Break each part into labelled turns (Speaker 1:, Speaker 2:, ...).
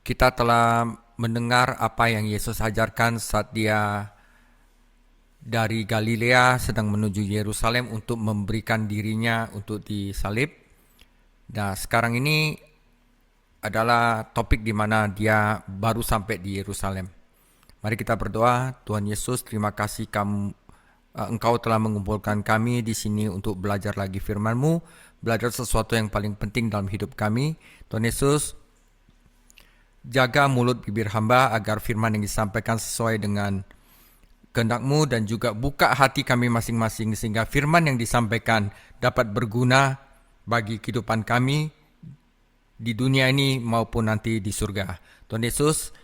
Speaker 1: Kita telah mendengar apa yang Yesus ajarkan saat dia dari Galilea sedang menuju Yerusalem untuk memberikan dirinya untuk disalib. Nah, sekarang ini adalah topik di mana dia baru sampai di Yerusalem. Mari kita berdoa. Tuhan Yesus, terima kasih Engkau telah mengumpulkan kami di sini untuk belajar lagi firman-Mu, belajar sesuatu yang paling penting dalam hidup kami. Tuhan Yesus, jaga mulut bibir hamba agar firman yang disampaikan sesuai dengan kehendak-Mu, dan juga buka hati kami masing-masing sehingga firman yang disampaikan dapat berguna bagi kehidupan kami di dunia ini maupun nanti di surga. Tuhan Yesus,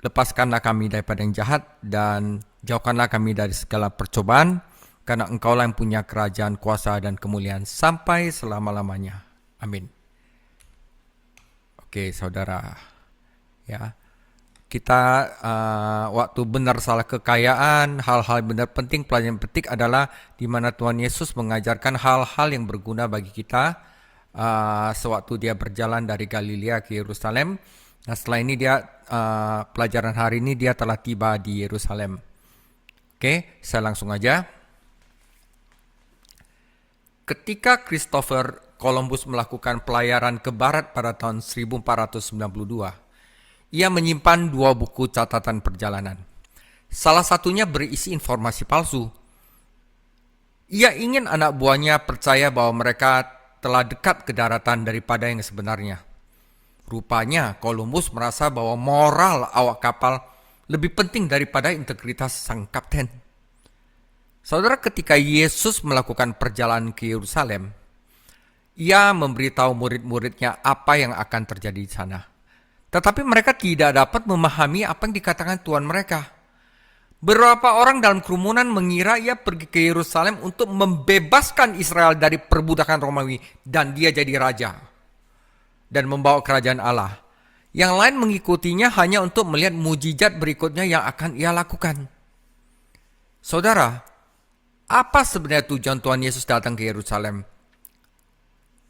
Speaker 1: lepaskanlah kami daripada yang jahat dan jauhkanlah kami dari segala percobaan, karena Engkaulah yang punya kerajaan, kuasa, dan kemuliaan sampai selama-lamanya. Amin. Oke, saudara, ya, kita waktu benar salah kekayaan, hal-hal benar penting, pelajaran penting adalah di mana Tuhan Yesus mengajarkan hal-hal yang berguna bagi kita sewaktu dia berjalan dari Galilea ke Yerusalem. Nah, setelah ini dia pelajaran hari ini dia telah tiba di Yerusalem. Oke, saya langsung aja. Ketika Christopher Columbus melakukan pelayaran ke barat pada tahun 1492, ia menyimpan 2 buku catatan perjalanan. Salah satunya berisi informasi palsu. Ia ingin anak buahnya percaya bahwa mereka telah dekat ke daratan daripada yang sebenarnya. Rupanya Columbus merasa bahwa moral awak kapal lebih penting daripada integritas sang kapten. Saudara, ketika Yesus melakukan perjalanan ke Yerusalem, ia memberitahu murid-muridnya apa yang akan terjadi di sana. Tetapi mereka tidak dapat memahami apa yang dikatakan Tuhan mereka. Beberapa orang dalam kerumunan mengira ia pergi ke Yerusalem untuk membebaskan Israel dari perbudakan Romawi dan dia jadi raja dan membawa kerajaan Allah. Yang lain mengikutinya hanya untuk melihat mujizat berikutnya yang akan ia lakukan. Saudara, apa sebenarnya tujuan Tuhan Yesus datang ke Yerusalem?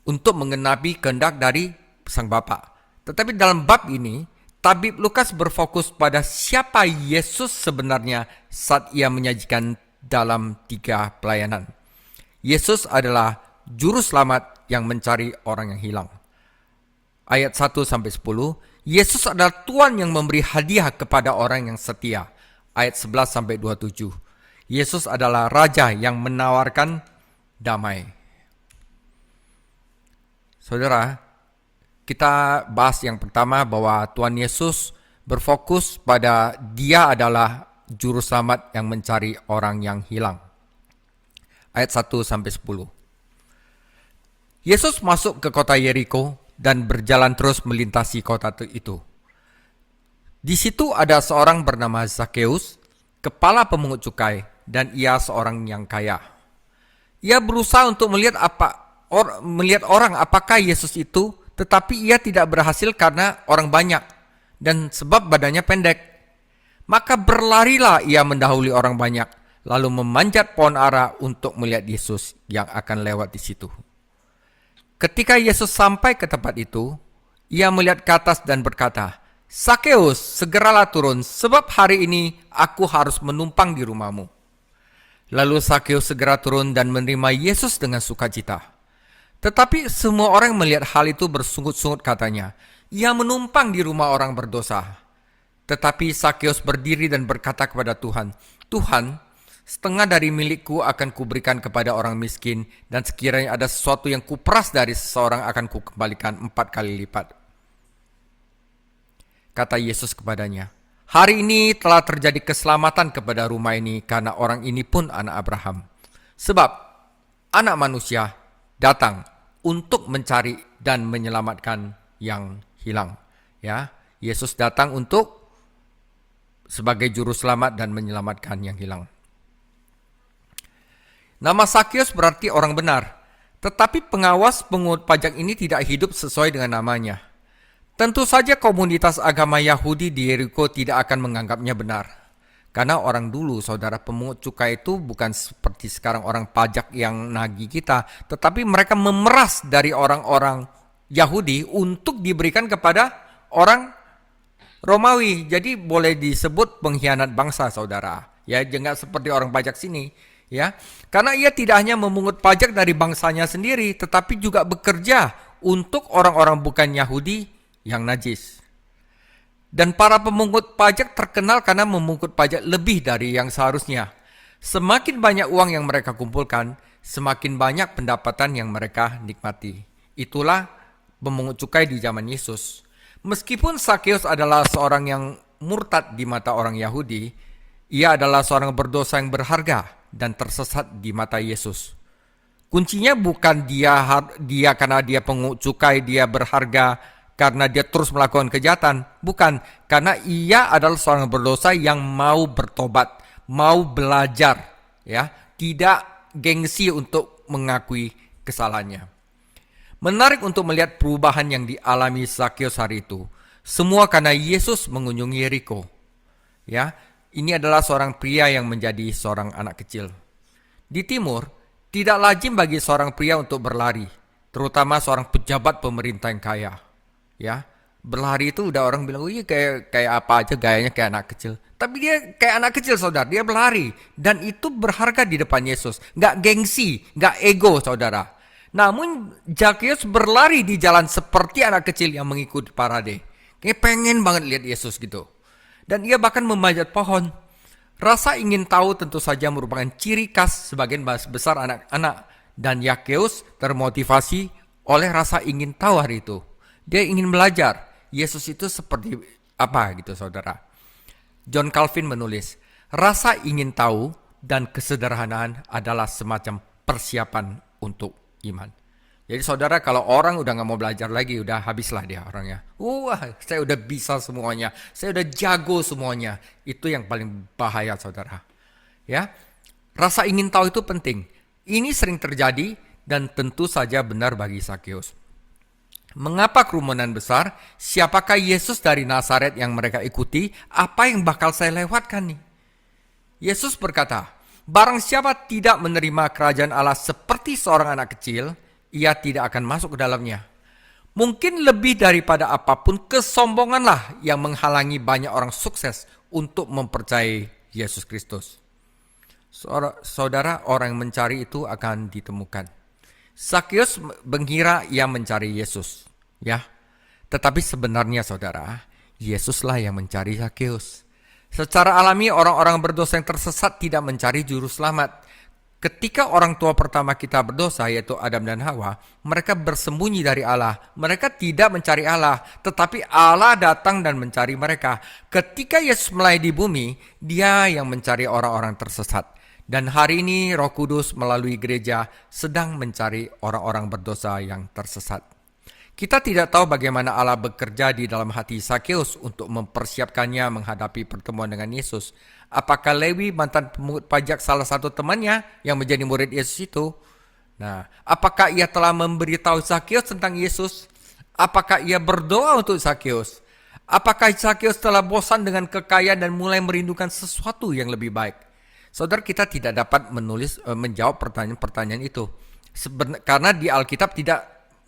Speaker 1: Untuk menggenapi kehendak dari Sang Bapa. Tetapi dalam bab ini, tabib Lukas berfokus pada siapa Yesus sebenarnya saat ia menyajikan dalam 3 pelayanan. Yesus adalah juru selamat yang mencari orang yang hilang. Ayat 1-10, Yesus adalah Tuhan yang memberi hadiah kepada orang yang setia. Ayat 11-27, Yesus adalah Raja yang menawarkan damai. Saudara, kita bahas yang pertama bahwa Tuhan Yesus berfokus pada dia adalah juru selamat yang mencari orang yang hilang. Ayat 1-10. Yesus masuk ke kota Yeriko dan berjalan terus melintasi kota itu. Di situ ada seorang bernama Zakheus, kepala pemungut cukai, dan ia seorang yang kaya. Ia berusaha untuk melihat orang apakah Yesus itu, tetapi ia tidak berhasil karena orang banyak dan sebab badannya pendek. Maka berlarilah ia mendahului orang banyak, lalu memanjat pohon ara untuk melihat Yesus yang akan lewat di situ. Ketika Yesus sampai ke tempat itu, ia melihat ke atas dan berkata, "Zakheus, segeralah turun, sebab hari ini aku harus menumpang di rumahmu." Lalu Zakheus segera turun dan menerima Yesus dengan sukacita. Tetapi semua orang melihat hal itu bersungut-sungut katanya, "Ia menumpang di rumah orang berdosa." Tetapi Zakheus berdiri dan berkata kepada Tuhan, "Tuhan, setengah dari milikku akan kuberikan kepada orang miskin, dan sekiranya ada sesuatu yang kuperas dari seseorang akan kukembalikan 4 kali lipat." Kata Yesus kepadanya, "Hari ini telah terjadi keselamatan kepada rumah ini, karena orang ini pun anak Abraham. Sebab anak manusia datang untuk mencari dan menyelamatkan yang hilang." Ya, Yesus datang untuk sebagai juru selamat dan menyelamatkan yang hilang. Nama Zakheus berarti orang benar, tetapi pengawas pungut pajak ini tidak hidup sesuai dengan namanya. Tentu saja komunitas agama Yahudi di Yeriko tidak akan menganggapnya benar. Karena orang dulu, saudara, pemungut cukai itu bukan seperti sekarang orang pajak yang nagih kita, tetapi mereka memeras dari orang-orang Yahudi untuk diberikan kepada orang Romawi. Jadi boleh disebut pengkhianat bangsa, saudara. Ya, jangan seperti orang pajak sini. Ya, karena ia tidak hanya memungut pajak dari bangsanya sendiri, tetapi juga bekerja untuk orang-orang bukan Yahudi yang najis. Dan para pemungut pajak terkenal karena memungut pajak lebih dari yang seharusnya. Semakin banyak uang yang mereka kumpulkan, semakin banyak pendapatan yang mereka nikmati. Itulah pemungut cukai di zaman Yesus. Meskipun Sakeus adalah seorang yang murtad di mata orang Yahudi, ia adalah seorang berdosa yang berharga dan tersesat di mata Yesus. Kuncinya bukan dia karena dia pemungut cukai, dia berharga karena dia terus melakukan kejahatan. Bukan, karena ia adalah seorang berdosa yang mau bertobat, mau belajar, ya, tidak gengsi untuk mengakui kesalahannya. Menarik untuk melihat perubahan yang dialami Sakeus hari itu. Semua karena Yesus mengunjungi Yeriko. Ya, ini adalah seorang pria yang menjadi seorang anak kecil. Di timur, tidak lazim bagi seorang pria untuk berlari, terutama seorang pejabat pemerintah yang kaya. Ya, berlari itu udah orang bilang, iya kayak apa aja gayanya kayak anak kecil. Tapi dia kayak anak kecil, saudara. Dia berlari dan itu berharga di depan Yesus. Nggak gengsi, nggak ego, saudara. Namun Zakeus berlari di jalan seperti anak kecil yang mengikuti parade. Kayak pengen banget lihat Yesus gitu. Dan ia bahkan memanjat pohon. Rasa ingin tahu tentu saja merupakan ciri khas sebagian besar anak-anak. Dan Zakeus termotivasi oleh rasa ingin tahu hari itu. Dia ingin belajar Yesus itu seperti apa gitu, saudara. John Calvin menulis, rasa ingin tahu dan kesederhanaan adalah semacam persiapan untuk iman. Jadi saudara, kalau orang udah gak mau belajar lagi, udah habislah dia orangnya. Wah, saya udah bisa semuanya, saya udah jago semuanya. Itu yang paling bahaya, saudara. Ya, rasa ingin tahu itu penting. Ini sering terjadi dan tentu saja benar bagi Sakeus. Mengapa kerumunan besar? Siapakah Yesus dari Nazaret yang mereka ikuti? Apa yang bakal saya lewatkan nih? Yesus berkata, barang siapa tidak menerima kerajaan Allah seperti seorang anak kecil, ia tidak akan masuk ke dalamnya. Mungkin lebih daripada apapun, kesombonganlah yang menghalangi banyak orang sukses untuk mempercayai Yesus Kristus. Saudara, orang yang mencari itu akan ditemukan. Sakeus mengira ia mencari Yesus, ya. Tetapi sebenarnya, saudara, Yesuslah yang mencari Sakeus. Secara alami, orang-orang berdosa yang tersesat tidak mencari juru selamat. Ketika orang tua pertama kita berdosa, yaitu Adam dan Hawa, mereka bersembunyi dari Allah. Mereka tidak mencari Allah, tetapi Allah datang dan mencari mereka. Ketika Yesus melayani di bumi, Dia yang mencari orang-orang tersesat. Dan hari ini Roh Kudus melalui gereja sedang mencari orang-orang berdosa yang tersesat. Kita tidak tahu bagaimana Allah bekerja di dalam hati Sakeus untuk mempersiapkannya menghadapi pertemuan dengan Yesus. Apakah Lewi, mantan pemungut pajak, salah satu temannya yang menjadi murid Yesus itu? Nah, apakah ia telah memberitahu Sakeus tentang Yesus? Apakah ia berdoa untuk Sakeus? Apakah Sakeus telah bosan dengan kekayaan dan mulai merindukan sesuatu yang lebih baik? Saudara, kita tidak dapat menjawab pertanyaan-pertanyaan itu. Karena di Alkitab tidak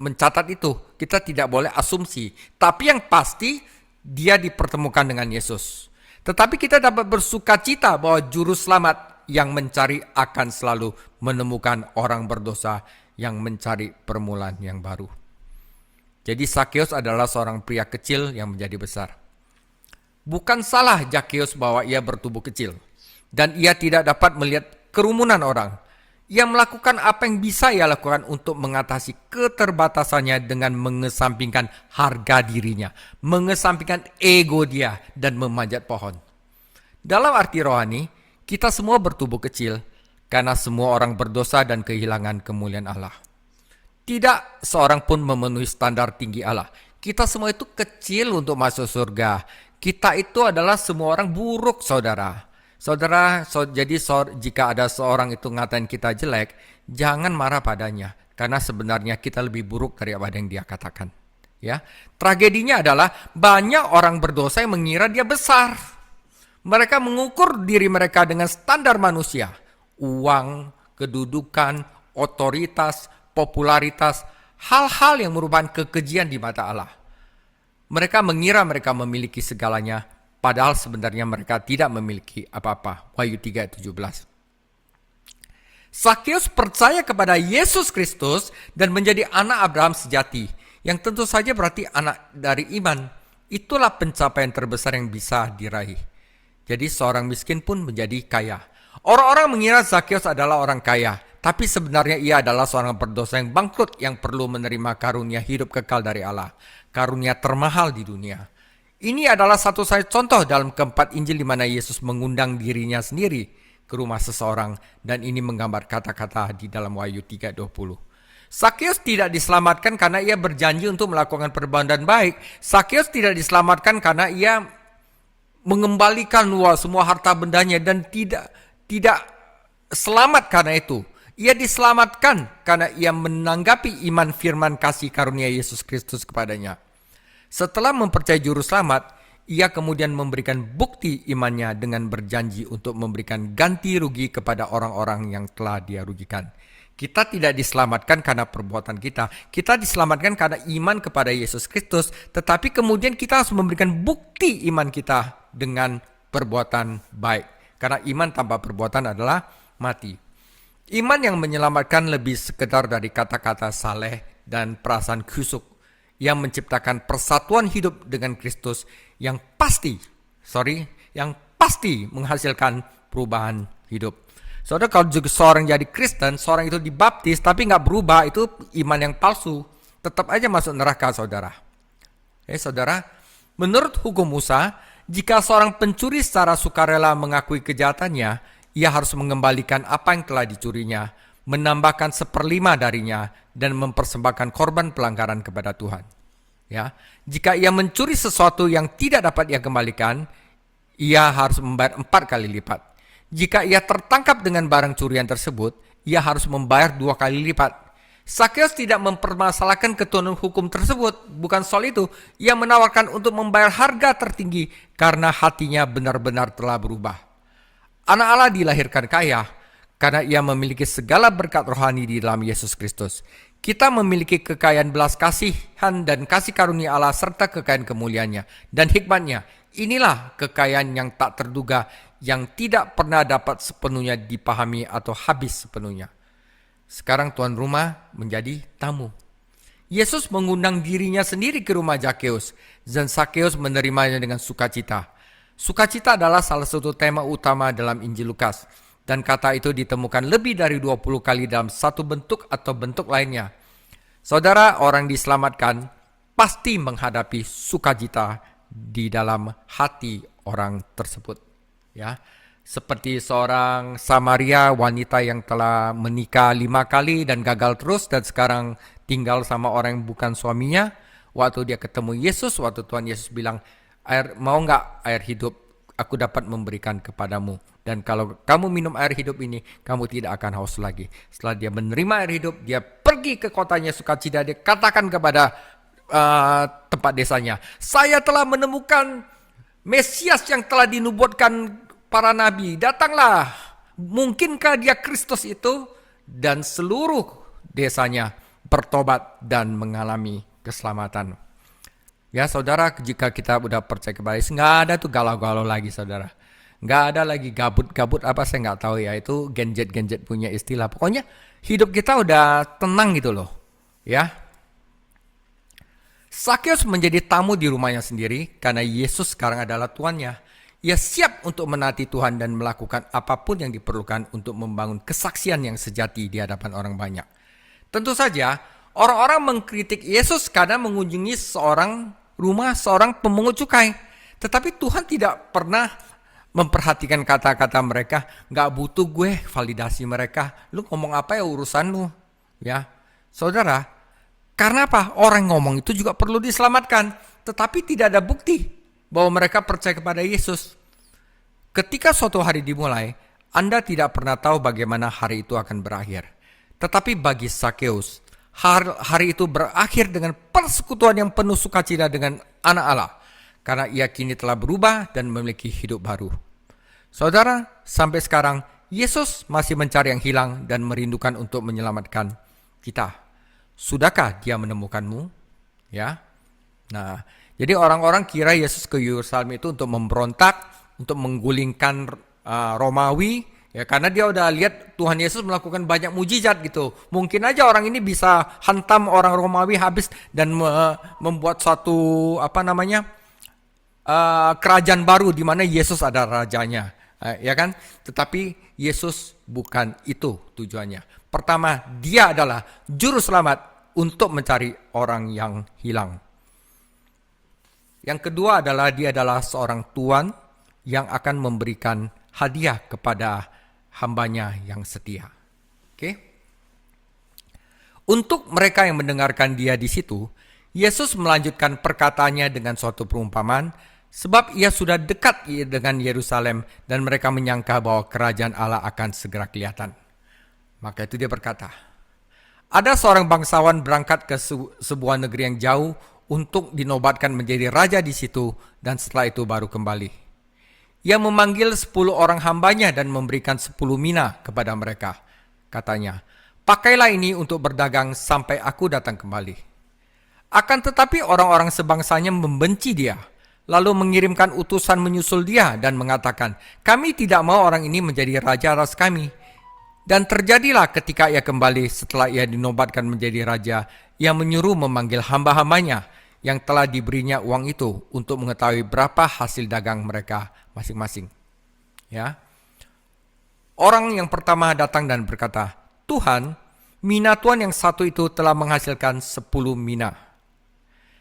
Speaker 1: mencatat itu. Kita tidak boleh asumsi. Tapi yang pasti, dia dipertemukan dengan Yesus. Tetapi kita dapat bersukacita bahwa juru selamat yang mencari akan selalu menemukan orang berdosa yang mencari permulaan yang baru. Jadi Sakeus adalah seorang pria kecil yang menjadi besar. Bukan salah Zakeus bahwa ia bertubuh kecil dan ia tidak dapat melihat kerumunan orang. Ia melakukan apa yang bisa ia lakukan untuk mengatasi keterbatasannya dengan mengesampingkan harga dirinya, mengesampingkan ego dia, dan memanjat pohon. Dalam arti rohani, kita semua bertubuh kecil karena semua orang berdosa dan kehilangan kemuliaan Allah. Tidak seorang pun memenuhi standar tinggi Allah. Kita semua itu kecil untuk masuk surga. Kita itu adalah semua orang buruk, saudara. Saudara, jadi jika ada seorang itu ngatain kita jelek, jangan marah padanya. Karena sebenarnya kita lebih buruk dari apa yang dia katakan. Ya, tragedinya adalah banyak orang berdosa yang mengira dia besar. Mereka mengukur diri mereka dengan standar manusia. Uang, kedudukan, otoritas, popularitas, hal-hal yang merupakan kekejian di mata Allah. Mereka mengira mereka memiliki segalanya, padahal sebenarnya mereka tidak memiliki apa-apa. Wahyu 3:17. Sakeus percaya kepada Yesus Kristus dan menjadi anak Abraham sejati, yang tentu saja berarti anak dari iman. Itulah pencapaian terbesar yang bisa diraih. Jadi seorang miskin pun menjadi kaya. Orang-orang mengira Sakeus adalah orang kaya, tapi sebenarnya ia adalah seorang berdosa yang bangkrut yang perlu menerima karunia hidup kekal dari Allah, karunia termahal di dunia. Ini adalah satu-satunya contoh dalam keempat Injil di mana Yesus mengundang dirinya sendiri ke rumah seseorang, dan ini menggambar kata-kata di dalam Wahyu 3:20. Sakeus tidak diselamatkan karena ia berjanji untuk melakukan perbuatan baik. Sakeus tidak diselamatkan karena ia mengembalikan semua harta bendanya dan tidak selamat karena itu. Ia diselamatkan karena ia menanggapi iman firman kasih karunia Yesus Kristus kepadanya. Setelah mempercayai juru selamat, ia kemudian memberikan bukti imannya dengan berjanji untuk memberikan ganti rugi kepada orang-orang yang telah dia rugikan. Kita tidak diselamatkan karena perbuatan kita. Kita diselamatkan karena iman kepada Yesus Kristus. Tetapi kemudian kita harus memberikan bukti iman kita dengan perbuatan baik. Karena iman tanpa perbuatan adalah mati. Iman yang menyelamatkan lebih sekedar dari kata-kata saleh dan perasaan khusyuk, yang menciptakan persatuan hidup dengan Kristus yang pasti menghasilkan perubahan hidup. Saudara, kalau juga seorang jadi Kristen, seorang itu dibaptis tapi nggak berubah, itu iman yang palsu. Tetap aja masuk neraka, saudara. Saudara, menurut hukum Musa, jika seorang pencuri secara sukarela mengakui kejahatannya, ia harus mengembalikan apa yang telah dicurinya, menambahkan 1/5 darinya, dan mempersembahkan korban pelanggaran kepada Tuhan. Ya, jika ia mencuri sesuatu yang tidak dapat ia kembalikan, ia harus membayar 4 kali lipat. Jika ia tertangkap dengan barang curian tersebut, ia harus membayar 2 kali lipat. Sakeus tidak mempermasalahkan ketentuan hukum tersebut. Bukan soal itu, ia menawarkan untuk membayar harga tertinggi karena hatinya benar-benar telah berubah. Anak Allah dilahirkan kaya karena ia memiliki segala berkat rohani di dalam Yesus Kristus. Kita memiliki kekayaan belas kasihan dan kasih karunia Allah serta kekayaan kemuliaannya dan hikmatnya. Inilah kekayaan yang tak terduga, yang tidak pernah dapat sepenuhnya dipahami atau habis sepenuhnya. Sekarang tuan rumah menjadi tamu. Yesus mengundang dirinya sendiri ke rumah Sakeus, dan Sakeus menerimanya dengan sukacita. Sukacita adalah salah satu tema utama dalam Injil Lukas, dan kata itu ditemukan lebih dari 20 kali dalam satu bentuk atau bentuk lainnya. Saudara, orang diselamatkan pasti menghadapi sukacita di dalam hati orang tersebut. Ya, seperti seorang Samaria, wanita yang telah menikah 5 kali dan gagal terus, dan sekarang tinggal sama orang yang bukan suaminya. Waktu dia ketemu Yesus, waktu Tuhan Yesus bilang, mau nggak air hidup aku dapat memberikan kepadamu, dan kalau kamu minum air hidup ini, kamu tidak akan haus lagi. Setelah dia menerima air hidup, dia pergi ke kotanya sukacita. Dia katakan kepada tempat desanya, saya telah menemukan Mesias yang telah dinubuatkan para nabi. Datanglah, mungkinkah dia Kristus itu? Dan seluruh desanya bertobat dan mengalami keselamatan. Ya saudara, jika kita udah percaya kepada Yesus, nggak ada tuh galau-galau lagi, saudara. Nggak ada lagi gabut-gabut apa, saya nggak tahu ya, itu genjet-genjet punya istilah. Pokoknya hidup kita udah tenang gitu loh. Ya. Sakeus menjadi tamu di rumahnya sendiri karena Yesus sekarang adalah tuannya. Ia siap untuk menaati Tuhan dan melakukan apapun yang diperlukan untuk membangun kesaksian yang sejati di hadapan orang banyak. Tentu saja, orang-orang mengkritik Yesus karena mengunjungi rumah seorang pemungut cukai. Tetapi Tuhan tidak pernah memperhatikan kata-kata mereka. Gak butuh gue validasi mereka. Lu ngomong apa ya urusan lu. Ya, saudara, karena apa? Orang ngomong itu juga perlu diselamatkan. Tetapi tidak ada bukti bahwa mereka percaya kepada Yesus. Ketika suatu hari dimulai, Anda tidak pernah tahu bagaimana hari itu akan berakhir. Tetapi bagi Sakeus, hari itu berakhir dengan persekutuan yang penuh sukacita dengan anak Allah, karena ia kini telah berubah dan memiliki hidup baru. Saudara, sampai sekarang Yesus masih mencari yang hilang dan merindukan untuk menyelamatkan kita. Sudahkah dia menemukanmu? Ya. Nah, Jadi orang-orang kira Yesus ke Yerusalem itu untuk memberontak, untuk menggulingkan Romawi, ya karena dia udah lihat Tuhan Yesus melakukan banyak mujizat gitu. Mungkin aja orang ini bisa hantam orang Romawi habis dan membuat suatu kerajaan baru di mana Yesus ada rajanya, ya kan? Tetapi Yesus bukan itu tujuannya. Pertama, dia adalah juru selamat untuk mencari orang yang hilang. Yang kedua adalah dia adalah seorang Tuan yang akan memberikan hadiah kepada hambanya yang setia. Oke? Untuk mereka yang mendengarkan dia di situ, Yesus melanjutkan perkataannya dengan suatu perumpamaan, sebab ia sudah dekat dengan Yerusalem dan mereka menyangka bahwa kerajaan Allah akan segera kelihatan. Maka itu dia berkata, ada seorang bangsawan berangkat ke sebuah negeri yang jauh untuk dinobatkan menjadi raja di situ dan setelah itu baru kembali. Ia memanggil 10 orang hambanya dan memberikan 10 mina kepada mereka. Katanya, pakailah ini untuk berdagang sampai aku datang kembali. Akan tetapi orang-orang sebangsanya membenci dia, lalu mengirimkan utusan menyusul dia dan mengatakan, kami tidak mau orang ini menjadi raja atas kami. Dan terjadilah ketika ia kembali setelah ia dinobatkan menjadi raja, ia menyuruh memanggil hamba-hambanya yang telah diberinya uang itu untuk mengetahui berapa hasil dagang mereka masing-masing. Ya. Orang yang pertama datang dan berkata, Tuhan, mina tuan yang satu itu telah menghasilkan 10 mina.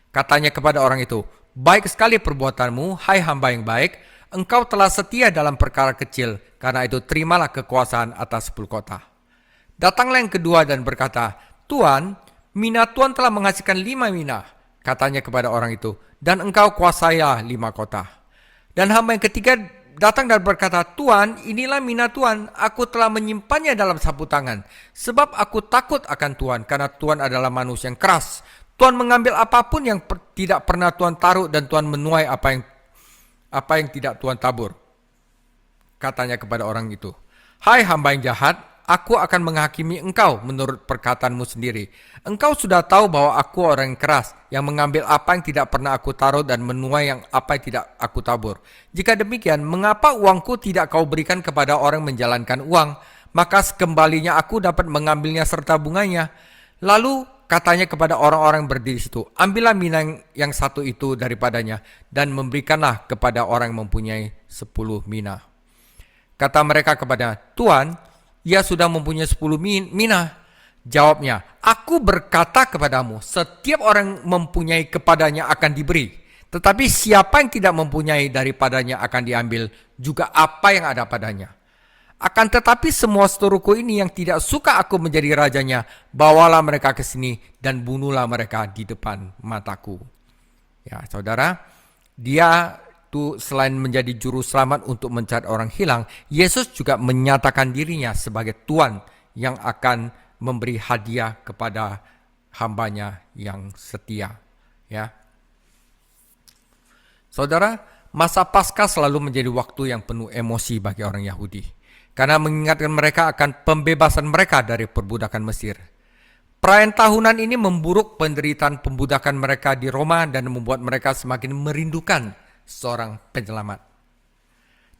Speaker 1: Katanya kepada orang itu, baik sekali perbuatanmu, hai hamba yang baik, engkau telah setia dalam perkara kecil, karena itu terimalah kekuasaan atas 10 kota. Datanglah yang kedua dan berkata, Tuan, mina tuan telah menghasilkan 5 mina. Katanya kepada orang itu, dan engkau kuasailah 5 kota. Dan hamba yang ketiga datang dan berkata, Tuan, inilah mina Tuan, aku telah menyimpannya dalam sapu tangan, sebab aku takut akan Tuan, karena Tuan adalah manusia yang keras. Tuan mengambil apapun yang tidak pernah Tuan taruh, dan Tuan menuai apa yang tidak Tuan tabur. Katanya kepada orang itu, hai hamba yang jahat, aku akan menghakimi engkau menurut perkataanmu sendiri. Engkau sudah tahu bahwa aku orang yang keras, yang mengambil apa yang tidak pernah aku taruh dan menuai yang apa yang tidak aku tabur. Jika demikian, mengapa uangku tidak kau berikan kepada orang yang menjalankan uang? Maka sekembalinya aku dapat mengambilnya serta bunganya. Lalu katanya kepada orang-orang yang berdiri situ, ambillah mina yang satu itu daripadanya dan memberikanlah kepada orang yang mempunyai 10 mina. Kata mereka kepada, Tuan, ia sudah mempunyai 10 mina. Jawabnya, aku berkata kepadamu, setiap orang mempunyai kepadanya akan diberi. Tetapi siapa yang tidak mempunyai daripadanya akan diambil juga apa yang ada padanya. Akan tetapi semua seteruku ini yang tidak suka aku menjadi rajanya, bawalah mereka ke sini dan bunuhlah mereka di depan mataku. Ya, saudara, dia itu selain menjadi juru selamat untuk mencari orang hilang, Yesus juga menyatakan dirinya sebagai Tuan yang akan memberi hadiah kepada hambanya yang setia. Ya, saudara, masa Paskah selalu menjadi waktu yang penuh emosi bagi orang Yahudi, karena mengingatkan mereka akan pembebasan mereka dari perbudakan Mesir. Perayaan tahunan ini memburuk penderitaan pembudakan mereka di Roma dan membuat mereka semakin merindukan seorang penyelamat.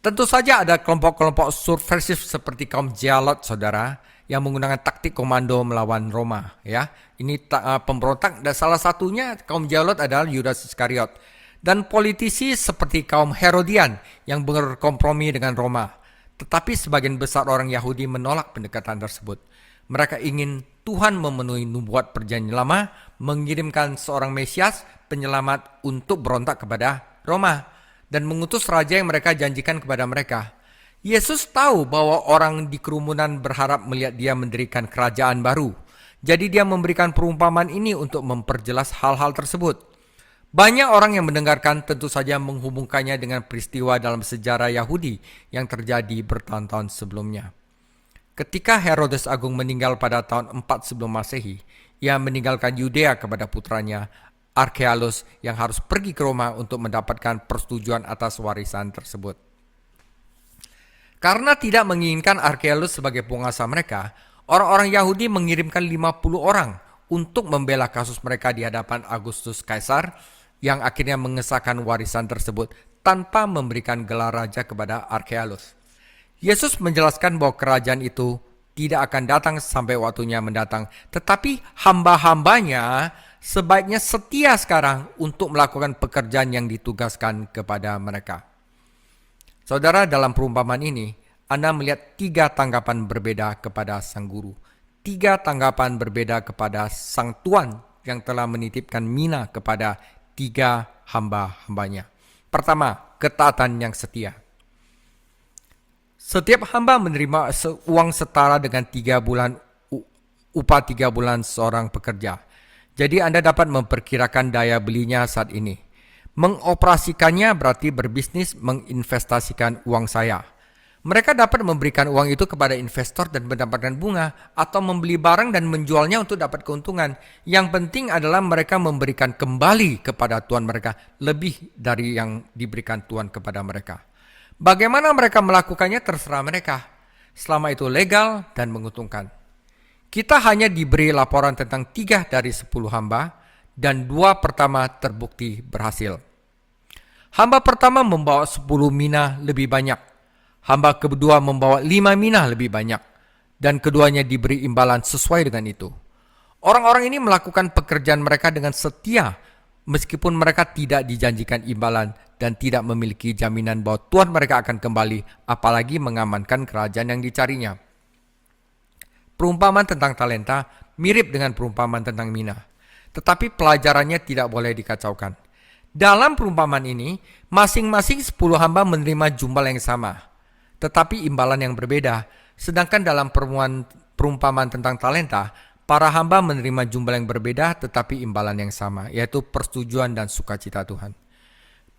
Speaker 1: Tentu saja ada kelompok-kelompok subversif seperti kaum Zealot, saudara, yang menggunakan taktik komando melawan Roma. Ya, ini pemberontak dan salah satunya kaum Zealot adalah Yudas Iskariot. Dan politisi seperti kaum Herodian yang berkompromi dengan Roma. Tetapi sebagian besar orang Yahudi menolak pendekatan tersebut. Mereka ingin Tuhan memenuhi nubuat perjanjian lama, mengirimkan seorang Mesias, penyelamat untuk berontak kepada Roma dan mengutus raja yang mereka janjikan kepada mereka. Yesus tahu bahwa orang di kerumunan berharap melihat dia mendirikan kerajaan baru. Jadi dia memberikan perumpamaan ini untuk memperjelas hal-hal tersebut. Banyak orang yang mendengarkan tentu saja menghubungkannya dengan peristiwa dalam sejarah Yahudi yang terjadi bertahun-tahun sebelumnya. Ketika Herodes Agung meninggal pada tahun 4 sebelum Masehi, ia meninggalkan Yudea kepada putranya Arkealus yang harus pergi ke Roma untuk mendapatkan persetujuan atas warisan tersebut. Karena tidak menginginkan Arkealus sebagai penguasa mereka, orang-orang Yahudi mengirimkan 50 orang untuk membela kasus mereka di hadapan Agustus Kaisar yang akhirnya mengesahkan warisan tersebut tanpa memberikan gelar raja kepada Arkealus. Yesus menjelaskan bahwa kerajaan itu tidak akan datang sampai waktunya mendatang, tetapi hamba-hambanya sebaiknya setia sekarang untuk melakukan pekerjaan yang ditugaskan kepada mereka. Saudara, dalam perumpamaan ini, Anda melihat 3 tanggapan berbeda kepada sang guru. 3 tanggapan berbeda kepada sang tuan yang telah menitipkan mina kepada 3 hamba-hambanya. Pertama, ketaatan yang setia. Setiap hamba menerima uang setara dengan 3 bulan upah 3 bulan seorang pekerja. Jadi Anda dapat memperkirakan daya belinya saat ini. Mengoperasikannya berarti berbisnis menginvestasikan uang saya. Mereka dapat memberikan uang itu kepada investor dan mendapatkan bunga, atau membeli barang dan menjualnya untuk dapat keuntungan. Yang penting adalah mereka memberikan kembali kepada tuan mereka lebih dari yang diberikan tuan kepada mereka. Bagaimana mereka melakukannya terserah mereka, selama itu legal dan menguntungkan. Kita hanya diberi laporan tentang 3 dari 10 hamba, dan 2 pertama terbukti berhasil. Hamba pertama membawa 10 mina lebih banyak. Hamba kedua membawa 5 mina lebih banyak. Dan keduanya diberi imbalan sesuai dengan itu. Orang-orang ini melakukan pekerjaan mereka dengan setia, meskipun mereka tidak dijanjikan imbalan dan tidak memiliki jaminan bahwa Tuhan mereka akan kembali, apalagi mengamankan kerajaan yang dicarinya. Perumpamaan tentang talenta mirip dengan perumpamaan tentang mina. Tetapi pelajarannya tidak boleh dikacaukan. Dalam perumpamaan ini, masing-masing 10 hamba menerima jumlah yang sama, tetapi imbalan yang berbeda. Sedangkan dalam perumpamaan tentang talenta, para hamba menerima jumlah yang berbeda tetapi imbalan yang sama, yaitu persetujuan dan sukacita Tuhan.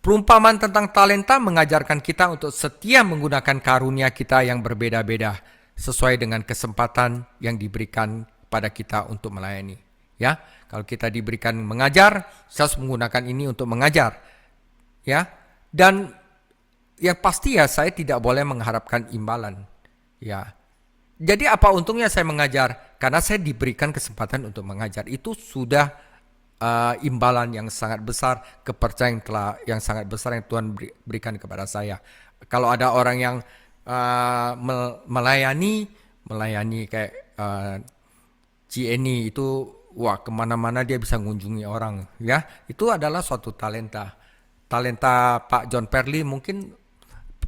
Speaker 1: Perumpamaan tentang talenta mengajarkan kita untuk setia menggunakan karunia kita yang berbeda-beda, sesuai dengan kesempatan yang diberikan pada kita untuk melayani. Ya, kalau kita diberikan mengajar, saya harus menggunakan ini untuk mengajar. Ya, dan yang pasti ya saya tidak boleh mengharapkan imbalan. Ya, jadi apa untungnya saya mengajar? Karena saya diberikan kesempatan untuk mengajar. Itu sudah imbalan yang sangat besar, kepercayaan yang sangat besar yang Tuhan berikan kepada saya. Kalau ada orang yang melayani kayak Cieni itu, wah kemana-mana dia bisa mengunjungi orang, ya itu adalah suatu talenta. Talenta Pak John Perli, mungkin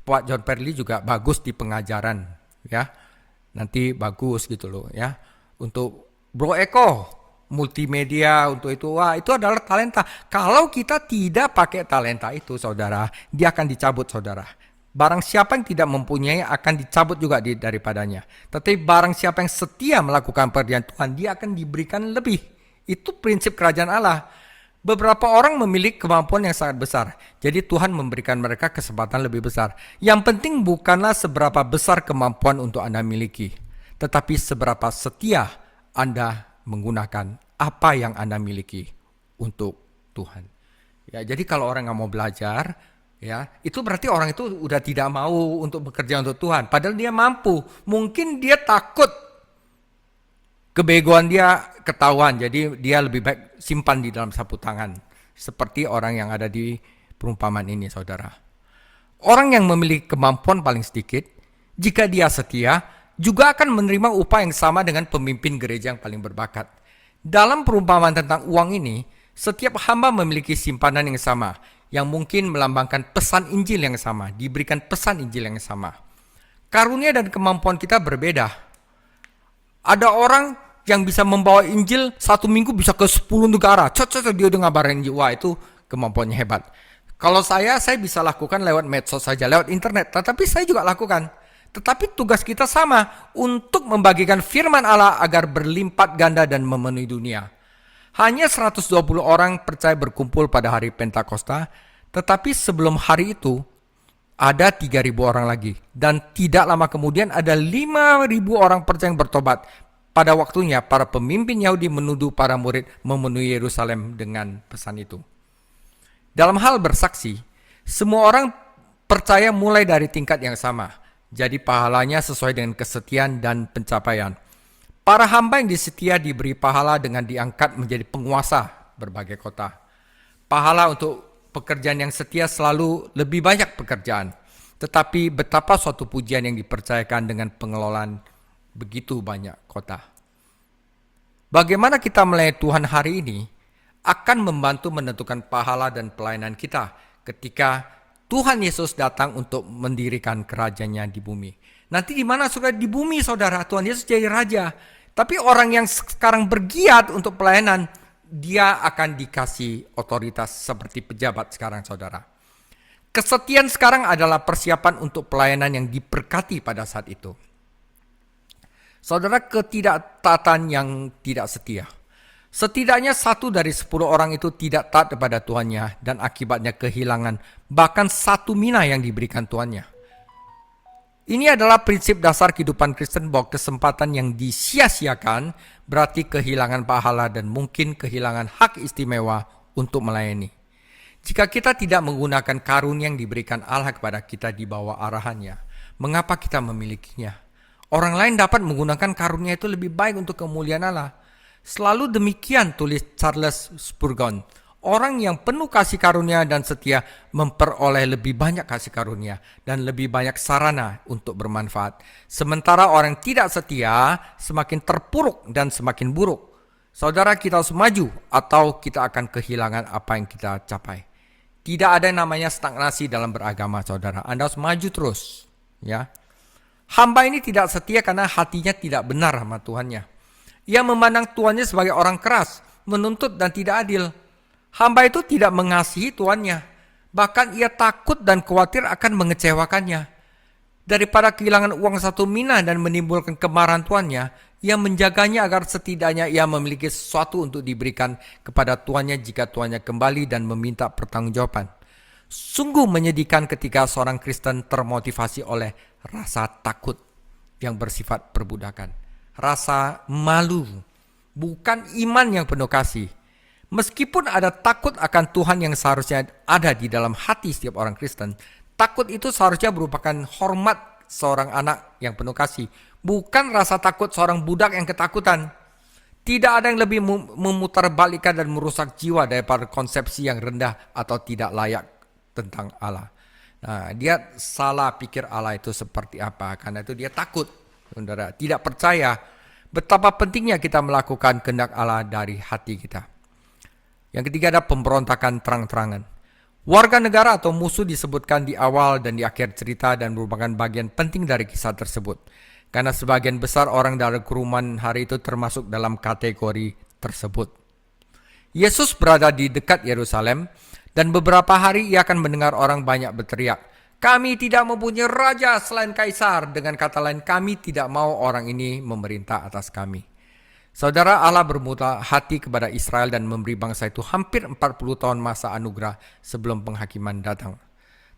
Speaker 1: Pak John Perli juga bagus di pengajaran, ya nanti bagus gitu loh, ya. Untuk Bro Eko multimedia, untuk itu, wah itu adalah talenta. Kalau kita tidak pakai talenta itu, saudara, dia akan dicabut, saudara. Barang siapa yang tidak mempunyai akan dicabut juga daripadanya. Tetapi barang siapa yang setia melakukan pekerjaan Tuhan, dia akan diberikan lebih. Itu prinsip kerajaan Allah. Beberapa orang memiliki kemampuan yang sangat besar. Jadi Tuhan memberikan mereka kesempatan lebih besar. Yang penting bukanlah seberapa besar kemampuan untuk Anda miliki, tetapi seberapa setia Anda menggunakan apa yang Anda miliki untuk Tuhan. Ya, jadi kalau orang nggak mau belajar, ya, itu berarti orang itu udah tidak mau untuk bekerja untuk Tuhan. Padahal dia mampu. Mungkin dia takut kebegoan dia ketahuan. Jadi dia lebih baik simpan di dalam sapu tangan. Seperti orang yang ada di perumpamaan ini, saudara. Orang yang memiliki kemampuan paling sedikit, jika dia setia, juga akan menerima upah yang sama dengan pemimpin gereja yang paling berbakat. Dalam perumpamaan tentang uang ini, setiap hamba memiliki simpanan yang sama, yang mungkin melambangkan pesan Injil yang sama, diberikan pesan Injil yang sama. Karunia dan kemampuan kita berbeda. Ada orang yang bisa membawa Injil 1 minggu bisa ke 10 negara. Dia udah ngabarin Injil. Wah, itu kemampuannya hebat. Kalau saya bisa lakukan lewat medsos saja, lewat internet. Tetapi saya juga lakukan. Tetapi tugas kita sama, untuk membagikan firman Allah agar berlipat ganda dan memenuhi dunia. Hanya 120 orang percaya berkumpul pada hari Pentakosta, tetapi sebelum hari itu ada 3.000 orang lagi. Dan tidak lama kemudian ada 5.000 orang percaya yang bertobat. Pada waktunya para pemimpin Yahudi menuduh para murid memenuhi Yerusalem dengan pesan itu. Dalam hal bersaksi, semua orang percaya mulai dari tingkat yang sama. Jadi pahalanya sesuai dengan kesetiaan dan pencapaian. Para hamba yang disetia diberi pahala dengan diangkat menjadi penguasa berbagai kota. Pahala untuk pekerjaan yang setia selalu lebih banyak pekerjaan. Tetapi betapa suatu pujian yang dipercayakan dengan pengelolaan begitu banyak kota. Bagaimana kita melayani Tuhan hari ini akan membantu menentukan pahala dan pelayanan kita ketika Tuhan Yesus datang untuk mendirikan kerajaannya di bumi. Nanti di mana saudara? Di bumi saudara, Tuhan Yesus jadi raja. Tapi orang yang sekarang bergiat untuk pelayanan, dia akan dikasih otoritas seperti pejabat sekarang saudara. Kesetiaan sekarang adalah persiapan untuk pelayanan yang diberkati pada saat itu. Saudara, ketidaktaatan yang tidak setia. Setidaknya 1 dari 10 orang itu tidak taat kepada tuannya dan akibatnya kehilangan bahkan 1 mina yang diberikan tuannya. Ini adalah prinsip dasar kehidupan Kristen bahwa kesempatan yang disia-siakan berarti kehilangan pahala dan mungkin kehilangan hak istimewa untuk melayani. Jika kita tidak menggunakan karunia yang diberikan Allah kepada kita di bawah arahannya, mengapa kita memilikinya? Orang lain dapat menggunakan karunia itu lebih baik untuk kemuliaan Allah. Selalu demikian tulis Charles Spurgeon. Orang yang penuh kasih karunia dan setia memperoleh lebih banyak kasih karunia dan lebih banyak sarana untuk bermanfaat. Sementara orang yang tidak setia semakin terpuruk dan semakin buruk. Saudara, kita harus maju atau kita akan kehilangan apa yang kita capai. Tidak ada yang namanya stagnasi dalam beragama, saudara. Anda harus maju terus, ya. Hamba ini tidak setia karena hatinya tidak benar sama Tuhannya. Ia memandang tuannya sebagai orang keras, menuntut dan tidak adil. Hamba itu tidak mengasihi tuannya. Bahkan ia takut dan khawatir akan mengecewakannya. Daripada kehilangan uang 1 mina dan menimbulkan kemarahan tuannya, ia menjaganya agar setidaknya ia memiliki sesuatu untuk diberikan kepada tuannya jika tuannya kembali dan meminta pertanggungjawaban. Sungguh menyedihkan ketika seorang Kristen termotivasi oleh rasa takut yang bersifat perbudakan. Rasa malu, bukan iman yang penuh kasih. Meskipun ada takut akan Tuhan yang seharusnya ada di dalam hati setiap orang Kristen, takut itu seharusnya merupakan hormat seorang anak yang penuh kasih, bukan rasa takut seorang budak yang ketakutan. Tidak ada yang lebih memutarbalikkan dan merusak jiwa daripada konsepsi yang rendah atau tidak layak tentang Allah. Nah, dia salah pikir Allah itu seperti apa, karena itu dia takut, saudara, tidak percaya betapa pentingnya kita melakukan kehendak Allah dari hati kita. Yang ketiga ada pemberontakan terang-terangan. Warga negara atau musuh disebutkan di awal dan di akhir cerita dan merupakan bagian penting dari kisah tersebut. Karena sebagian besar orang dari kerumunan hari itu termasuk dalam kategori tersebut. Yesus berada di dekat Yerusalem dan beberapa hari ia akan mendengar orang banyak berteriak, "Kami tidak mempunyai raja selain Kaisar." Dengan kata lain, kami tidak mau orang ini memerintah atas kami. Saudara, Allah bermurah hati kepada Israel dan memberi bangsa itu hampir 40 tahun masa anugerah sebelum penghakiman datang.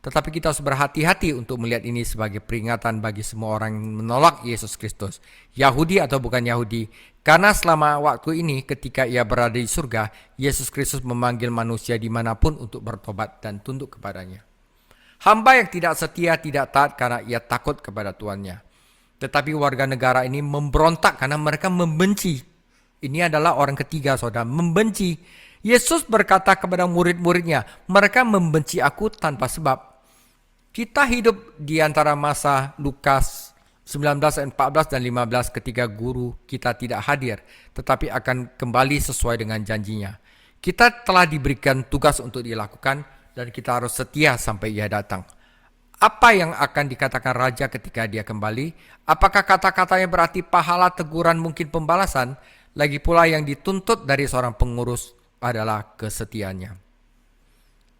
Speaker 1: Tetapi kita harus berhati-hati untuk melihat ini sebagai peringatan bagi semua orang yang menolak Yesus Kristus, Yahudi atau bukan Yahudi. Karena selama waktu ini ketika ia berada di surga, Yesus Kristus memanggil manusia dimanapun untuk bertobat dan tunduk kepadanya. Hamba yang tidak setia tidak taat karena ia takut kepada tuannya. Tetapi warga negara ini memberontak karena mereka membenci. Ini adalah orang ketiga, saudara, membenci. Yesus berkata kepada murid-muridnya, mereka membenci aku tanpa sebab. Kita hidup di antara masa Lukas 19 ayat 14 dan 15 ketika guru kita tidak hadir, tetapi akan kembali sesuai dengan janjinya. Kita telah diberikan tugas untuk dilakukan dan kita harus setia sampai ia datang. Apa yang akan dikatakan raja ketika dia kembali? Apakah kata-katanya berarti pahala, teguran, mungkin pembalasan? Lagi pula yang dituntut dari seorang pengurus adalah kesetiaannya.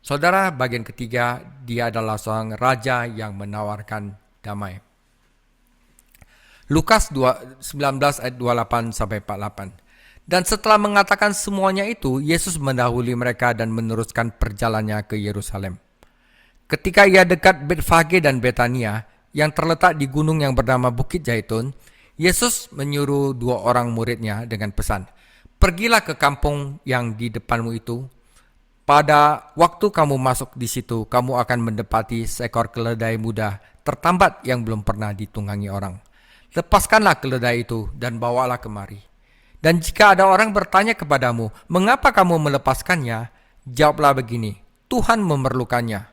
Speaker 1: Saudara, bagian ketiga, dia adalah seorang raja yang menawarkan damai. Lukas 19 ayat 28 sampai 48. Dan setelah mengatakan semuanya itu, Yesus mendahului mereka dan meneruskan perjalanannya ke Yerusalem. Ketika ia dekat Betfage dan Betania, yang terletak di gunung yang bernama Bukit Zaitun, Yesus menyuruh 2 orang muridnya dengan pesan, "Pergilah ke kampung yang di depanmu itu. Pada waktu kamu masuk di situ, kamu akan mendapati seekor keledai muda tertambat yang belum pernah ditunggangi orang. Lepaskanlah keledai itu dan bawalah kemari. Dan jika ada orang bertanya kepadamu, mengapa kamu melepaskannya? Jawablah begini, Tuhan memerlukannya.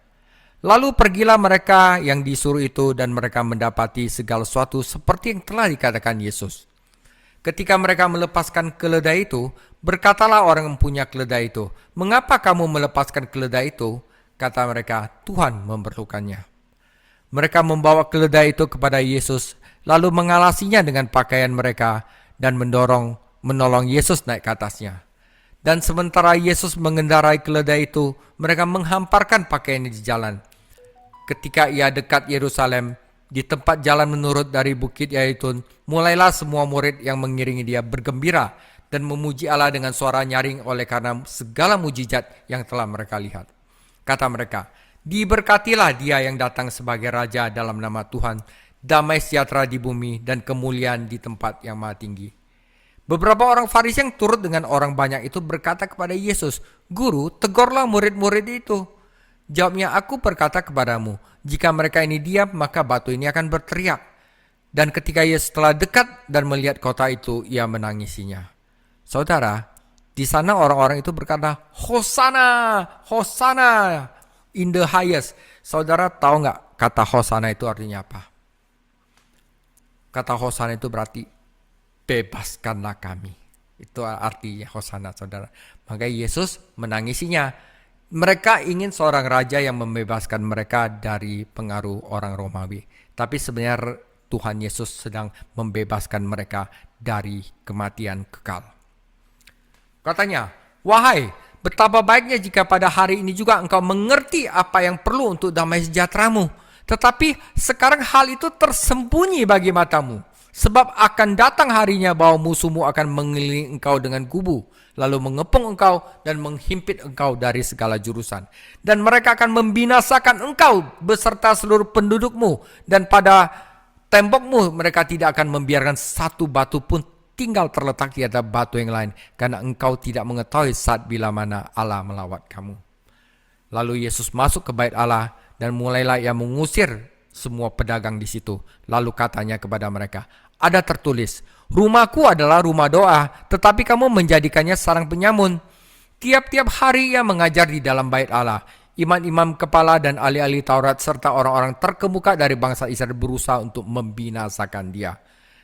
Speaker 1: Lalu pergilah mereka yang disuruh itu dan mereka mendapati segala sesuatu seperti yang telah dikatakan Yesus. Ketika mereka melepaskan keledai itu, berkatalah orang yang punya keledai itu, "Mengapa kamu melepaskan keledai itu?" Kata mereka, "Tuhan memerlukannya." Mereka membawa keledai itu kepada Yesus, lalu mengalasinya dengan pakaian mereka dan menolong Yesus naik ke atasnya. Dan sementara Yesus mengendarai keledai itu, mereka menghamparkan pakaiannya di jalan. Ketika ia dekat Yerusalem, di tempat jalan menurut dari Bukit Yaitun, mulailah semua murid yang mengiringi dia bergembira dan memuji Allah dengan suara nyaring oleh karena segala mujizat yang telah mereka lihat. Kata mereka, "Diberkatilah dia yang datang sebagai Raja dalam nama Tuhan, damai sejahtera di bumi dan kemuliaan di tempat yang maha tinggi." Beberapa orang Farisi yang turut dengan orang banyak itu berkata kepada Yesus, "Guru, tegurlah murid-murid itu." Jawabnya, "Aku berkata kepadamu, jika mereka ini diam, maka batu ini akan berteriak." Dan ketika Yesus telah dekat dan melihat kota itu, ia menangisinya. Saudara, di sana orang-orang itu berkata, "Hosana, Hosana in the highest." Saudara tahu nggak kata Hosana itu artinya apa? Kata Hosana itu berarti bebaskanlah kami. Itu artinya Hosana, saudara. Maka Yesus menangisinya. Mereka ingin seorang raja yang membebaskan mereka dari pengaruh orang Romawi. Tapi sebenarnya Tuhan Yesus sedang membebaskan mereka dari kematian kekal. Katanya, "Wahai, betapa baiknya jika pada hari ini juga engkau mengerti apa yang perlu untuk damai sejahteramu. Tetapi sekarang hal itu tersembunyi bagi matamu. Sebab akan datang harinya bahwa musuhmu akan mengelilingi engkau dengan kubu, lalu mengepung engkau dan menghimpit engkau dari segala jurusan. Dan mereka akan membinasakan engkau beserta seluruh pendudukmu, dan pada tembokmu mereka tidak akan membiarkan satu batu pun tinggal terletak di atas batu yang lain, karena engkau tidak mengetahui saat bila mana Allah melawat kamu." Lalu Yesus masuk ke bait Allah dan mulailah ia mengusir semua pedagang di situ. Lalu katanya kepada mereka, "Ada tertulis, rumahku adalah rumah doa, tetapi kamu menjadikannya sarang penyamun." Tiap-tiap hari ia mengajar di dalam bait Allah. Imam-imam kepala dan ahli-ahli Taurat serta orang-orang terkemuka dari bangsa Israel berusaha untuk membinasakan dia.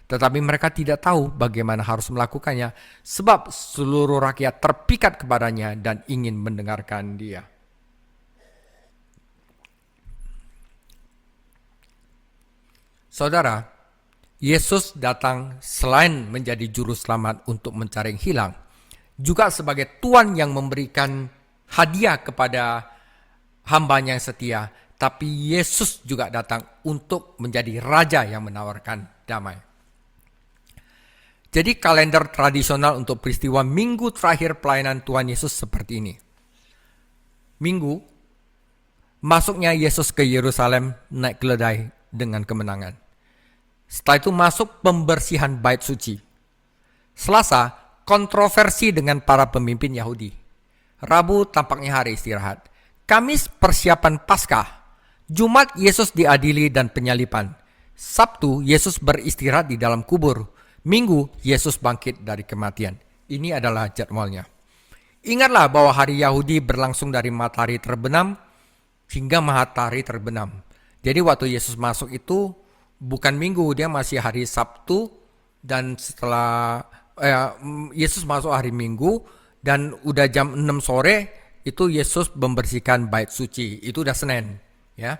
Speaker 1: Tetapi mereka tidak tahu bagaimana harus melakukannya, sebab seluruh rakyat terpikat kepadanya dan ingin mendengarkan dia. Saudara, Yesus datang selain menjadi juru selamat untuk mencari yang hilang, juga sebagai Tuhan yang memberikan hadiah kepada hambanya yang setia, tapi Yesus juga datang untuk menjadi Raja yang menawarkan damai. Jadi kalender tradisional untuk peristiwa minggu terakhir pelayanan Tuhan Yesus seperti ini. Minggu, masuknya Yesus ke Yerusalem naik keledai dengan kemenangan. Setelah itu masuk pembersihan bait suci. Selasa, kontroversi dengan para pemimpin Yahudi. Rabu tampaknya hari istirahat. Kamis persiapan Paskah. Jumat Yesus diadili dan penyalipan. Sabtu Yesus beristirahat di dalam kubur. Minggu Yesus bangkit dari kematian. Ini adalah jadwalnya. Ingatlah bahwa hari Yahudi berlangsung dari matahari terbenam hingga matahari terbenam. Jadi waktu Yesus masuk itu bukan Minggu, dia masih hari Sabtu, dan setelah Yesus masuk hari Minggu dan udah jam 6 sore itu Yesus membersihkan bait suci. Itu udah Senin, ya.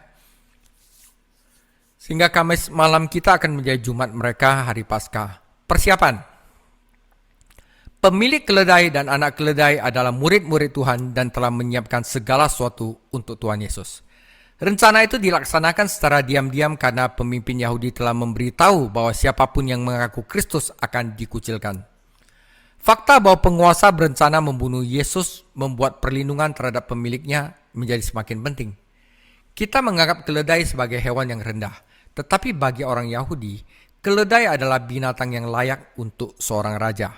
Speaker 1: Sehingga Kamis malam kita akan menjadi Jumat mereka hari Paskah. Persiapan. Pemilik keledai dan anak keledai adalah murid-murid Tuhan dan telah menyiapkan segala sesuatu untuk Tuhan Yesus. Rencana itu dilaksanakan secara diam-diam karena pemimpin Yahudi telah memberitahu bahwa siapapun yang mengaku Kristus akan dikucilkan. Fakta bahwa penguasa berencana membunuh Yesus membuat perlindungan terhadap pemiliknya menjadi semakin penting. Kita menganggap keledai sebagai hewan yang rendah, tetapi bagi orang Yahudi, keledai adalah binatang yang layak untuk seorang raja.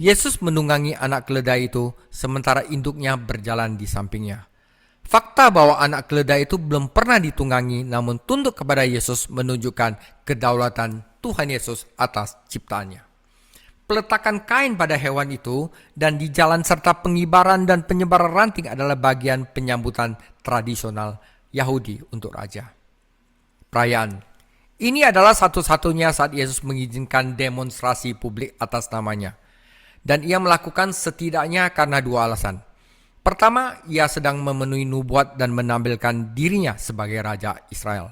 Speaker 1: Yesus menunggangi anak keledai itu sementara induknya berjalan di sampingnya. Fakta bahwa anak keledai itu belum pernah ditunggangi namun tunduk kepada Yesus menunjukkan kedaulatan Tuhan Yesus atas ciptaannya. peletakan kain pada hewan itu dan di jalan serta pengibaran dan penyebaran ranting adalah bagian penyambutan tradisional Yahudi untuk raja. Perayaan ini adalah satu-satunya saat Yesus mengizinkan demonstrasi publik atas namanya. Dan ia melakukan setidaknya karena dua alasan. Pertama, ia sedang memenuhi nubuat dan menampilkan dirinya sebagai Raja Israel.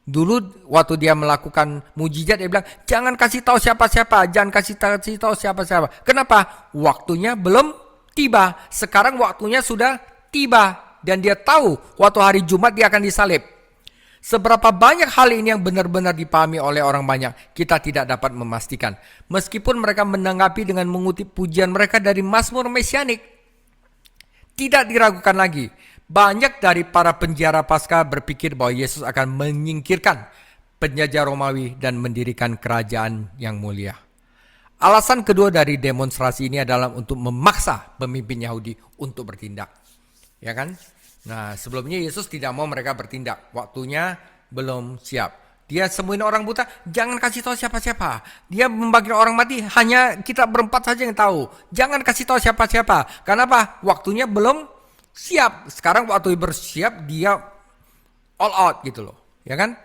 Speaker 1: Dulu waktu dia melakukan mujizat, dia bilang, jangan kasih tahu siapa-siapa, jangan kasih tahu siapa-siapa. Kenapa? Waktunya belum tiba. Sekarang waktunya sudah tiba. Dan dia tahu waktu hari Jumat dia akan disalib. Seberapa banyak hal ini yang benar-benar dipahami oleh orang banyak, kita tidak dapat memastikan. Meskipun mereka menanggapi dengan mengutip pujian mereka dari Mazmur Mesianik. Tidak diragukan lagi. Banyak dari para penjara Paskah berpikir bahwa Yesus akan menyingkirkan penjajah Romawi dan mendirikan kerajaan yang mulia. Alasan kedua dari demonstrasi ini adalah untuk memaksa pemimpin Yahudi untuk bertindak. Ya kan? Nah, sebelumnya Yesus tidak mau mereka bertindak. Waktunya belum siap. Dia sembuhin orang buta, jangan kasih tahu siapa-siapa. Dia membagi orang mati, hanya kita berempat saja yang tahu. Jangan kasih tahu siapa-siapa. Kenapa? Waktunya belum siap. Sekarang waktu bersiap, dia all out gitu loh. Ya kan?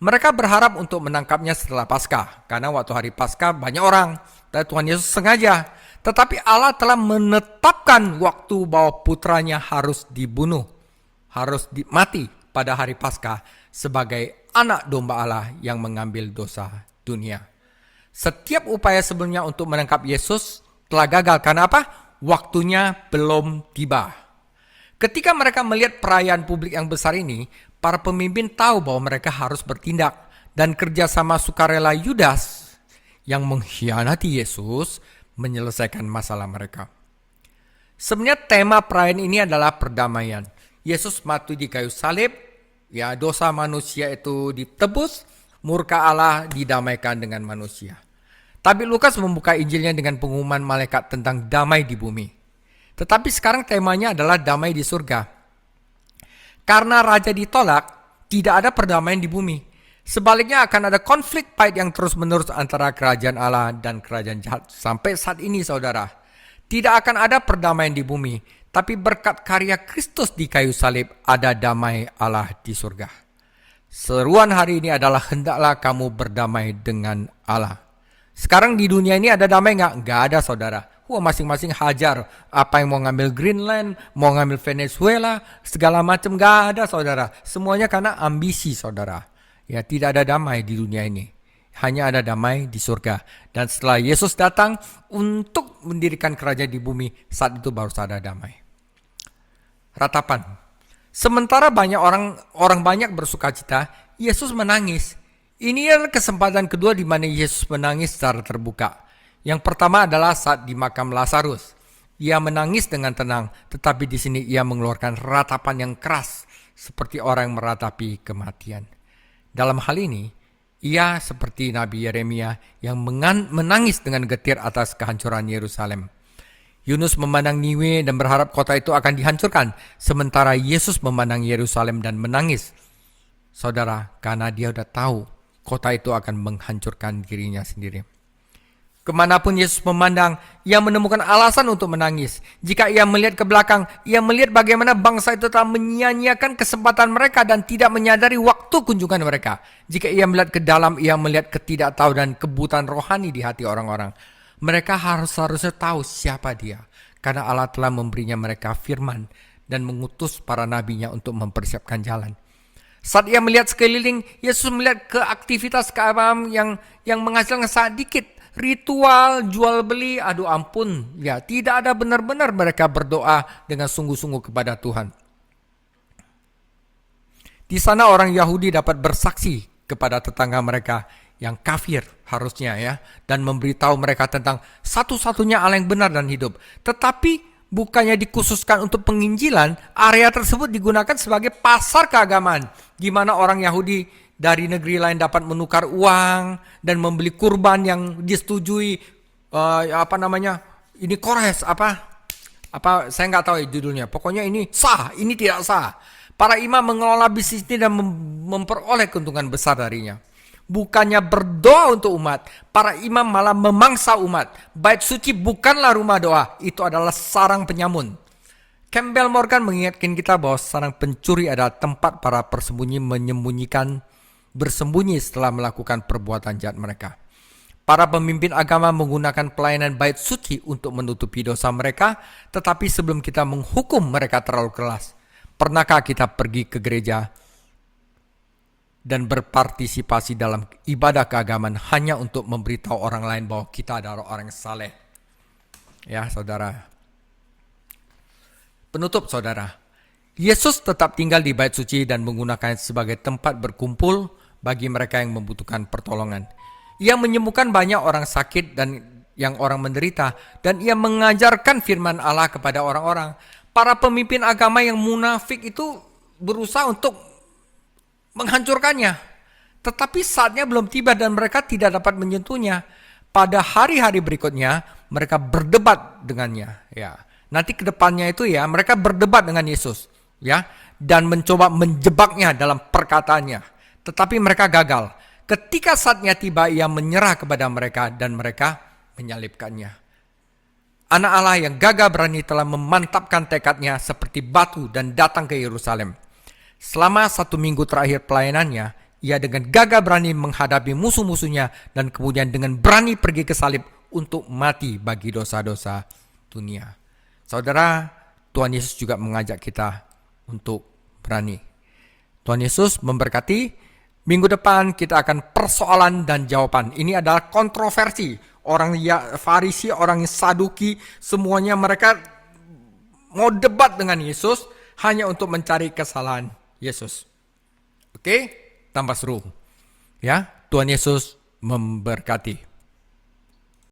Speaker 1: Mereka berharap untuk menangkapnya setelah Paskah. Karena waktu hari Paskah banyak orang. Dan Tuhan Yesus sengaja. Tetapi Allah telah menetapkan waktu bahwa putranya harus dibunuh. Harus mati pada hari Paskah sebagai anak domba Allah yang mengambil dosa dunia. Setiap upaya sebelumnya untuk menangkap Yesus telah gagal. Karena apa? Waktunya belum tiba. Ketika mereka melihat perayaan publik yang besar ini, para pemimpin tahu bahwa mereka harus bertindak. Dan kerjasama sukarela Yudas yang mengkhianati Yesus menyelesaikan masalah mereka. Sebenarnya tema perayaan ini adalah perdamaian. Yesus mati di kayu salib, ya dosa manusia itu ditebus, murka Allah didamaikan dengan manusia. Tapi Lukas membuka Injilnya dengan pengumuman malaikat tentang damai di bumi. Tetapi sekarang temanya adalah damai di surga. Karena raja ditolak, tidak ada perdamaian di bumi. Sebaliknya akan ada konflik pahit yang terus-menerus antara kerajaan Allah dan kerajaan jahat. Sampai saat ini saudara, tidak akan ada perdamaian di bumi. Tapi berkat karya Kristus di kayu salib ada damai Allah di surga. Seruan hari ini adalah hendaklah kamu berdamai dengan Allah. Sekarang di dunia ini ada damai nggak? Nggak ada saudara. Masing-masing hajar. Apa yang mau ngambil Greenland, mau ngambil Venezuela, segala macam nggak ada saudara. Semuanya karena ambisi saudara. Ya, tidak ada damai di dunia ini. Hanya ada damai di surga. Dan setelah Yesus datang untuk mendirikan kerajaan di bumi, saat itu baru ada damai. Ratapan. Sementara banyak orang banyak bersukacita, Yesus menangis. Ini adalah kesempatan kedua di mana Yesus menangis secara terbuka. Yang pertama adalah saat di makam Lazarus. Ia menangis dengan tenang, tetapi di sini ia mengeluarkan ratapan yang keras, seperti orang yang meratapi kematian. Dalam hal ini, ia seperti Nabi Yeremia yang menangis dengan getir atas kehancuran Yerusalem. Yunus memandang Niwe dan berharap kota itu akan dihancurkan, sementara Yesus memandang Yerusalem dan menangis. Saudara, karena dia sudah tahu kota itu akan menghancurkan dirinya sendiri. Kemanapun Yesus memandang, ia menemukan alasan untuk menangis. Jika ia melihat ke belakang, ia melihat bagaimana bangsa itu telah menyia-nyiakan kesempatan mereka dan tidak menyadari waktu kunjungan mereka. Jika ia melihat ke dalam, ia melihat ketidaktahuan dan kebutaan rohani di hati orang-orang. Mereka harusnya tahu siapa dia, karena Allah telah memberinya mereka firman dan mengutus para nabinya untuk mempersiapkan jalan. Saat ia melihat sekeliling, Yesus melihat ke aktivitas keagamaan yang menghasilkan sedikit. Ritual, jual beli, aduh ampun. Ya, tidak ada benar-benar mereka berdoa dengan sungguh-sungguh kepada Tuhan. Di sana orang Yahudi dapat bersaksi kepada tetangga mereka yang kafir harusnya ya. Dan memberitahu mereka tentang satu-satunya Allah yang benar dan hidup. Tetapi bukannya dikhususkan untuk penginjilan, area tersebut digunakan sebagai pasar keagamaan. Di mana orang Yahudi dari negeri lain dapat menukar uang dan membeli kurban yang disetujui ini kores apa saya nggak tahu judulnya. Pokoknya ini sah, ini tidak sah. Para imam mengelola bisnis ini dan memperoleh keuntungan besar darinya. bukannya berdoa untuk umat. Para imam malah memangsa umat. Bait suci bukanlah rumah doa, itu adalah sarang penyamun. Campbell Morgan mengingatkan kita bahwa sarang pencuri adalah tempat para persembunyi bersembunyi setelah melakukan perbuatan jahat mereka. Para pemimpin agama menggunakan pelayanan bait suci untuk menutupi dosa mereka, tetapi sebelum kita menghukum mereka terlalu keras, pernahkah kita pergi ke gereja dan berpartisipasi dalam ibadah keagamaan hanya untuk memberitahu orang lain bahwa kita adalah orang yang saleh? Ya, saudara. Penutup, saudara. Yesus tetap tinggal di bait suci dan menggunakannya sebagai tempat berkumpul bagi mereka yang membutuhkan pertolongan. Ia menyembuhkan banyak orang sakit dan yang orang menderita, dan ia mengajarkan firman Allah kepada orang-orang. Para pemimpin agama yang munafik itu berusaha untuk menghancurkannya. Tetapi saatnya belum tiba dan mereka tidak dapat menyentuhnya. Pada hari-hari berikutnya, mereka berdebat dengannya. Ya, nanti ke depannya itu ya, mereka berdebat dengan Yesus, ya, dan mencoba menjebaknya dalam perkataannya. Tetapi mereka gagal. Ketika saatnya tiba, ia menyerah kepada mereka dan mereka menyalibkannya. Anak Allah yang gagah berani telah memantapkan tekadnya seperti batu dan datang ke Yerusalem. Selama 1 minggu terakhir pelayanannya, ia dengan gagah berani menghadapi musuh-musuhnya dan kemudian dengan berani pergi ke salib untuk mati bagi dosa-dosa dunia. Saudara, Tuhan Yesus juga mengajak kita untuk berani. Tuhan Yesus memberkati. Minggu depan kita akan persoalan dan jawaban. Ini adalah kontroversi. Orang Farisi, orang Saduki, semuanya mereka mau debat dengan Yesus hanya untuk mencari kesalahan Yesus. Oke? Tambah seru. Ya, Tuhan Yesus memberkati.